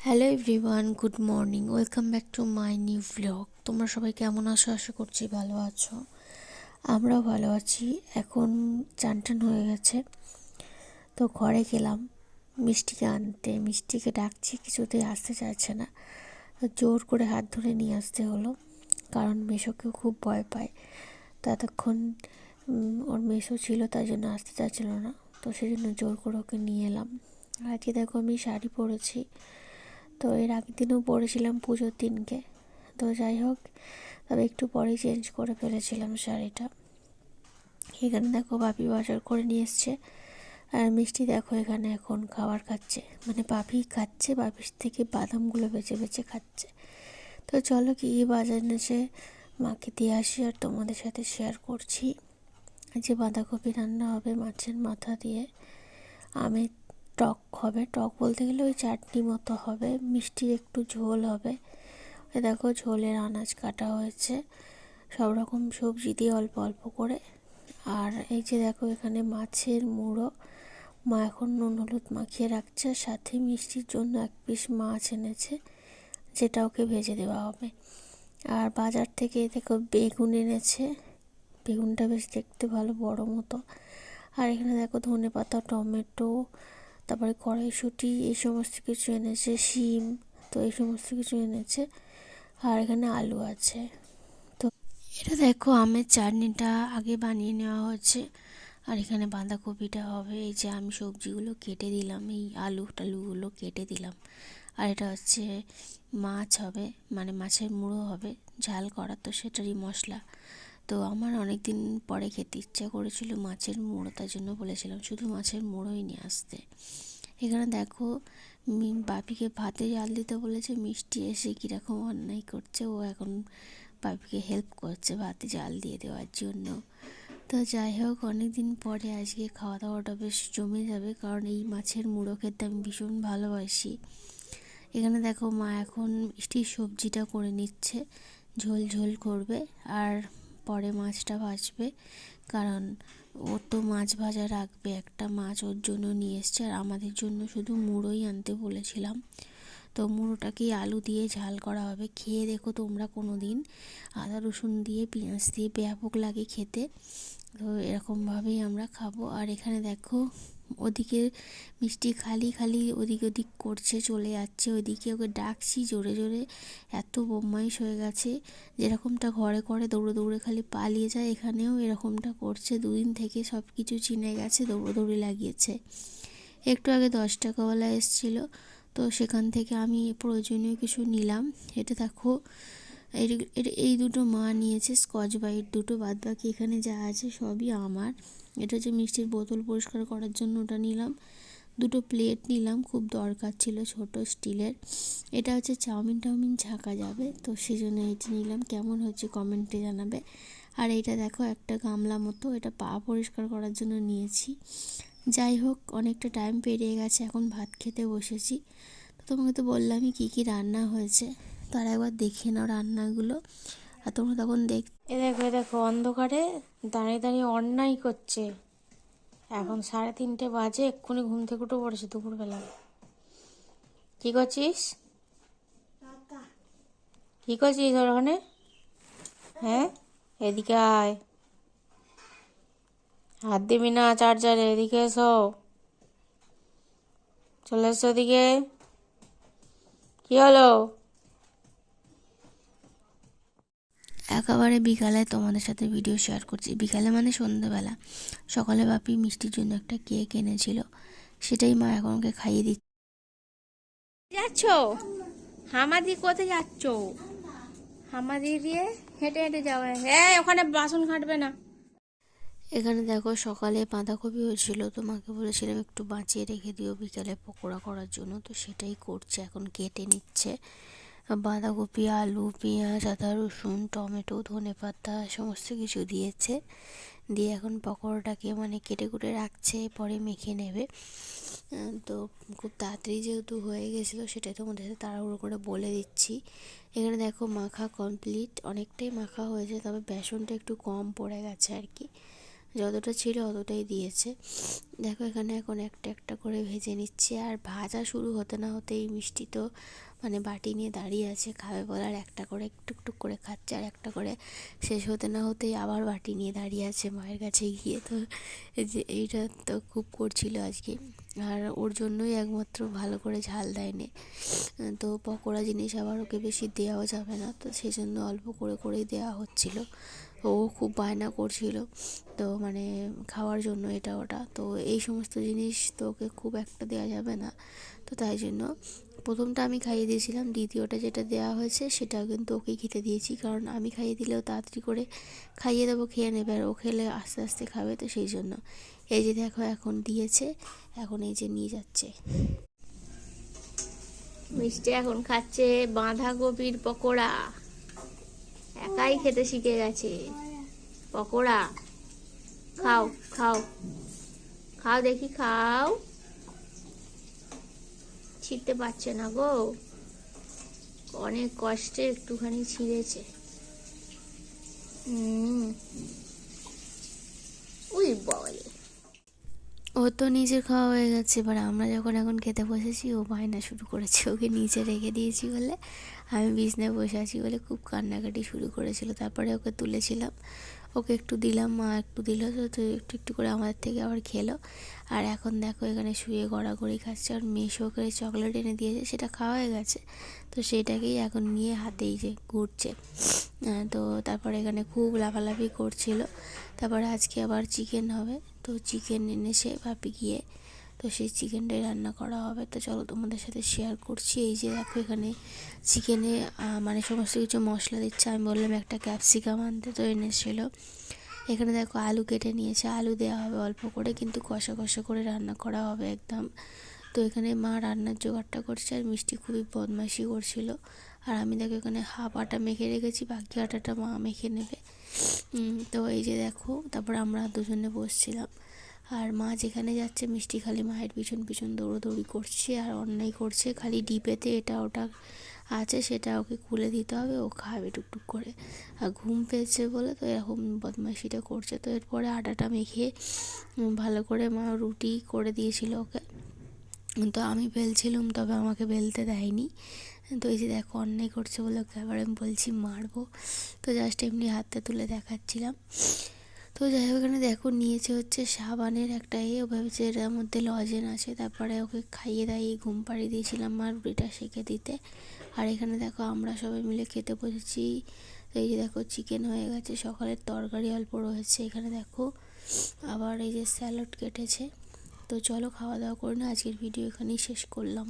Hello everyone, good morning, welcome back to my new vlog. তোমরা সবাই কেমন আছো? আশা করছি ভালো আছো। আমরাও ভালো আছি। এখন চান টান হয়ে গেছে, তো ঘরে গেলাম মিষ্টিকে আনতে। মিষ্টিকে ডাকছি, কিছুতেই আসতে চাইছে না। তো জোর করে হাত ধরে নিয়ে আসতে হলো, কারণ মেশোকেও খুব ভয় পায়। তো এতক্ষণ ওর মেশো ছিল, তাই জন্য আসতে চাইছিল না। তো সেই জন্য জোর করে ওকে নিয়ে এলাম। আজকে দেখো আমি শাড়ি পরেছি, তো এর আগের দিনও পরেছিলাম পুজোর দিনকে। তো যাই হোক, তবে একটু পরেই চেঞ্জ করে ফেলেছিলাম শাড়িটা। এখানে দেখো বাপি বাজার করে নিয়ে এসছে, আর মিষ্টি দেখো এখানে এখন খাবার খাচ্ছে, মানে বাপি খাচ্ছে, বাপির থেকে বাদামগুলো বেছে বেছে খাচ্ছে। তো চলো কি বাজার এনেছে মাকে দিয়ে আসি, আর তোমাদের সাথে শেয়ার করছি। যে বাঁধাকপি রান্না হবে মাছের মাথা দিয়ে, আমের টক হবে, টক বলতে গেলে ওই চাটনি মতো হবে, মিষ্টির একটু ঝোল হবে। দেখো ঝোলের আনাজ কাটা হয়েছে, সব রকম সবজি দিয়ে অল্প অল্প করে। আর এই যে দেখো এখানে মাছের মুড়ো, মা এখন নুন হলুদ মাখিয়ে রাখছে। সাথে মিষ্টির জন্য এক পিস মাছ এনেছে, যেটা ওকে ভেজে দেওয়া হবে। আর বাজার থেকে দেখো বেগুন এনেছে, বেগুনটা বেশ দেখতে ভালো বড় মতো। আর এখানে দেখো ধনেপাতা, টমেটো, তারপরে কড়াইশুঁটি, এই সমস্ত কিছু এনেছে, শিম, তো এই সমস্ত কিছু এনেছে। আর এখানে আলু আছে। তো এটা দেখো আমের চাটনিটা আগে বানিয়ে নেওয়া হচ্ছে, আর এখানে বাঁধাকপিটা হবে। এই যে আমি সবজিগুলো কেটে দিলাম, এই আলু টালুগুলো কেটে দিলাম। আর এটা হচ্ছে মাছ হবে, মানে মাছের মুড়ো হবে ঝাল করা, তো সেটারই মশলা। তো আমার অনেক দিন পরে খেতে ইচ্ছা করেছিল মাছের মুড়ো, তার জন্য বলেছিলাম শুধু মাছের মুড়োই নিয়ে আসতে। এখানে দেখো বাপিকে ভাতে জাল দিতে বলেছে, মিষ্টি এসে কীরকম অন্যায় করছে, ও এখন বাপিকে হেল্প করছে ভাতে জাল দিয়ে দেওয়ার জন্য। তো যাই হোক, অনেক দিন পরে আজকে খাওয়া দাওয়াটা বেশ জমে যাবে, কারণ এই মাছের মুড়ো খেতে আমি ভীষণ ভালোবাসি। এখানে দেখো মা এখন মিষ্টির সবজিটা করে নিচ্ছে, ঝোল ঝোল করবে, আর পরে মাছটা ভাজবে, কারণ ওর তো মাছ ভাজা রাখবে, একটা মাছ ওর জন্য নিয়ে এসছে, আর আমাদের জন্য শুধু মুড়োই আনতে বলেছিলাম। তো মুড়োটাকে আলু দিয়ে ঝাল করা হবে, খেয়ে দেখো তোমরা কোনো দিন। আদা রসুন দিয়ে পেঁয়াজ দিয়ে ব্যাপক লাগে খেতে। তো এরকমভাবেই আমরা খাবো। আর এখানে দেখো ওদিকে মিষ্টি খালি খালি ওদিক ওদিক করছে, চলে যাচ্ছে ওইদিকে, ওকে ডাকছি জোরে জোরে, এত বদমাইশ হয়ে গেছে। যেরকমটা ঘরে করে দৌড়ে দৌড়ে খালি পালিয়ে যায়, এখানেও এরকমটা করছে। দুদিন থেকে সব কিছু চিনে গেছে, দৌড়োদৌড়ি লাগিয়েছে। একটু আগে 10 টাকাওয়ালা এসেছিলো, তো সেখান থেকে আমি প্রয়োজনীয় কিছু নিলাম। এটা দেখো এই দুটো মা নিয়েছে, স্কচ ব্রাইট দুটো, বাদ বাকি এখানে যা আছে সবই আমার। এটা হচ্ছে মিষ্টির বোতল পরিষ্কার করার জন্য, ওটা নিলাম। দুটো প্লেট নিলাম, খুব দরকার ছিল ছোট স্টিলের। এটা হচ্ছে চাউমিন টাউমিন ঝাঁকা যাবে, তো সেই জন্য এটি নিলাম। কেমন হচ্ছে কমেন্টে জানাবে। আর এইটা দেখো একটা গামলা মতো, এটা পা পরিষ্কার করার জন্য নিয়েছি। যাই হোক, অনেকটা টাইম পেরিয়ে গেছে, এখন ভাত খেতে বসেছি। তো তোমাকে তো বললামই কী কী রান্না হয়েছে, তার একবার দেখে নাও রান্নাগুলো। আর তোমরা তখন দেখো দেখো অন্ধকারে দাঁড়িয়ে দাঁড়িয়ে অন্যায় করছে। এখন 3:30 বাজে, এক্ষুনি ঘুম থেকে উঠে পড়েছে দুপুরবেলা। কী করছিস? কী করছিস ওর ওখানে? হ্যাঁ, এদিকে আয়, হাত দিবি না চার্জারে, এদিকে এসো, চলে এসো এদিকে। কী হলো? একেবারে বিকালে তোমাদের সাথে ভিডিও শেয়ার করছি, বিকালে মানে সন্ধ্যেবেলা। সকালে বাপি মিষ্টির জন্য একটা কেক এনেছিল, সেটাই মা এখন ওকে খাইয়ে দিচ্ছে। যাচ্ছ হামাদি? কোথায় যাচ্ছ? হামাদি দিয়ে হেঁটে হেঁটে যাওয়া, হ্যাঁ ওখানে বাসন ঘাঁটবে না। এখানে দেখো সকালে বাঁধাকপি হয়েছিল, তোমাকে বলেছিলাম একটু বাঁচিয়ে রেখে দিও বিকালে পকোড়া করার জন্য, তো সেটাই করছে, এখন কেটে নিচ্ছে বাঁধাকপি, আলু, পেঁয়াজ, আদা রসুন, টমেটো, ধনেপাতা সমস্ত কিছু দিয়েছে। দিয়ে এখন পকোড়াটাকে মানে কেটে কুটে রাখছে, পরে মেখে নেবে। তো খুব তাড়াতাড়ি যেহেতু হয়ে গেছিলো, সেটাই তোমাদের সাথে তাড়াহুড়ো করে বলে দিচ্ছি। এখানে দেখো মাখা কমপ্লিট, অনেকটাই মাখা হয়েছে, তবে বেসনটা একটু কম পড়ে গেছে আর কি। যতটা ছিল অতটাই দিয়েছে। দেখো এখানে এখন একটা একটা করে ভেজে নিচ্ছে, আর ভাজা শুরু হতে না হতেই মিষ্টি তো মানে বাটি নিয়ে দাঁড়িয়ে আছে, খাবে বলার একটা করে টুকটুক করে খাচ্ছে, আর একটা করে শেষ হতে না হতেই আবার বাটি নিয়ে দাঁড়িয়ে আছে মায়ের কাছে গিয়ে। তো যে এইটা তো খুব করছিল আজকে, আর ওর জন্যই একমাত্র ভালো করে ঝাল দেয়নি। তো পকোড়া জিনিস আবার ওকে বেশি দেওয়াও যাবে না, তো সেই জন্য অল্প করে করেই দেওয়া হচ্ছিল। ও খুব বায়না করছিল তো মানে খাওয়ার জন্য এটা ওটা, তো এই সমস্ত জিনিস তো ওকে খুব একটা দেওয়া যাবে না। তো তাই জন্য প্রথমটা আমি খাইয়ে দিয়েছিলাম, দ্বিতীয়টা যেটা দেওয়া হয়েছে সেটাও কিন্তু ওকেই খেতে দিয়েছি, কারণ আমি খাইয়ে দিলেও তাড়াতাড়ি করে খাইয়ে দেবো, খেয়ে নেবে, আর ও খেলে আস্তে আস্তে খাবে, তো সেই জন্য। এই যে দেখো এখন দিয়েছে, এখন এই যে নিয়ে যাচ্ছে। মিষ্টি এখন খাচ্ছে বাঁধাকপির পকোড়া, একাই খেতে শিখে গেছে পকোড়া। খাও খাও খাও দেখি, খাও। ছিঁড়তে পারছে না গো, অনেক কষ্টে একটুখানি ছিঁড়েছে। উই বলে, ও তো নিজের খাওয়া হয়ে গেছে, এবার আমরা যখন এখন খেতে বসেছি ও বায়না শুরু করেছে, ওকে নিচে রেখে দিয়েছি বলে, আমি বিছনায় বসে আছি বলে খুব কান্নাকাটি শুরু করেছিল। তারপরে ওকে তুলেছিলাম, ওকে একটু দিলাম, মা একটু দিল, তো একটু একটু করে আমাদের থেকে আবার খেলো। আর এখন দেখো এখানে শুয়ে গড়াগড়ি খাচ্ছে, আর মেশো ওকে চকলেট এনে দিয়েছে, সেটা খাওয়া হয়ে গেছে, তো সেটাকেই এখন নিয়ে হাতেই যে ঘুরছে। তো তারপরে এখানে খুব লাফালাফি করছিল। তারপরে আজকে আবার চিকেন হবে, তো চিকেন এনেছে ভাবি গিয়ে, তো সেই চিকেনটাই রান্না করা হবে। তো চলো তোমাদের সাথে শেয়ার করছি। এই যে দেখো এখানে চিকেনে মানে সমস্ত কিছু মশলা দিচ্ছে, আমি বললাম একটা ক্যাপসিকাম আনতে, তো এনেছিলো। এখানে দেখো আলু কেটে নিয়েছে, আলু দেওয়া হবে অল্প করে, কিন্তু কষা কষা করে রান্না করা হবে একদম। তো এখানে মা রান্নার জোগাড়টা করছে, আর মিষ্টি খুবই বদমাইশি করছিল। আর আমি দেখো এখানে হাফ আটা মেখে রেখেছি, বাকি আটাটা মা মেখে নেবে। তো এই যে দেখো, তারপর আমরা দুজনে বসছিলাম, আর মা যেখানে যাচ্ছে মিষ্টি খালি মায়ের পিছন পিছন দৌড়োদৌড়ি করছে, আর অন্যায় করছে, খালি ডিপেতে এটা ওটা আছে সেটা ওকে খুলে দিতে হবে, ও খাবে টুকটুক করে। আর ঘুম পেয়েছে বলে তো এরকম বদমাইশিটা করছে। তো এরপরে আটাটা মেখে ভালো করে মা রুটি করে দিয়েছিল ওকে, তো আমি বেলছিলাম, তবে আমাকে বেলতে দেয়নি। তো এই যে দেখো অন্যায় করছে বলে ওকে আবার আমি বলছি মারবো, তো জাস্ট এমনি হাতটা তুলে দেখাচ্ছিলাম। তো যাই হোক, এখানে দেখো নিয়েছে হচ্ছে সাবানের একটা ও ভেবেছে এটার মধ্যে লজেন আছে। তারপরে ওকে খাইয়ে দাইয়ে ঘুম পাড়িয়ে দিয়েছিলাম মা রুটিটা সেঁকে দিতে। আর এখানে দেখো আমরা সবাই মিলে খেতে বসেছি। তো এই যে দেখো চিকেন হয়ে গেছে, সকালের তরকারি অল্প রয়েছে, এখানে দেখো আবার এই যে স্যালাড কেটেছে। তো চলো খাওয়া দাওয়া করে না, আজকের ভিডিও এখানেই শেষ করলাম।